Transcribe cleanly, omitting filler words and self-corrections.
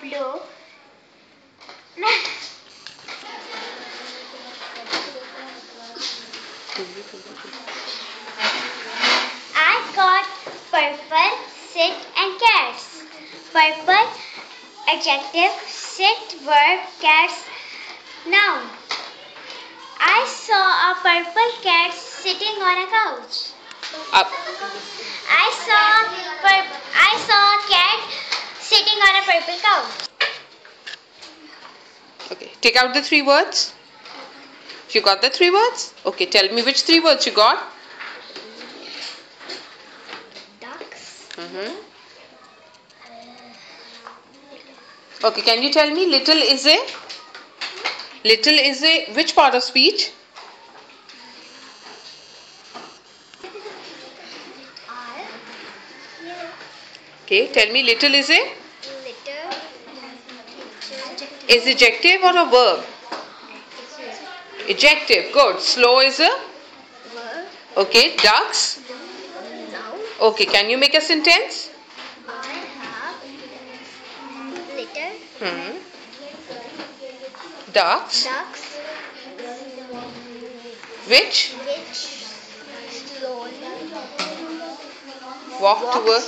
blue. I got purple, sit and cats. Purple, adjective, sit, verb, cats, noun. I saw a purple cat sitting on a couch. I saw a cat sitting on a purple couch. Okay, take out the 3 words. You got the 3 words? Okay, tell me which 3 words you got. Ducks. Okay, can you tell me little is a which part of speech? Okay, tell me little is a is adjective or a verb? Adjective. Good. Slow is a Verb. okay. Ducks. Noun. Okay, can you make a sentence? I have little Ducks ducks which which slowly walk towards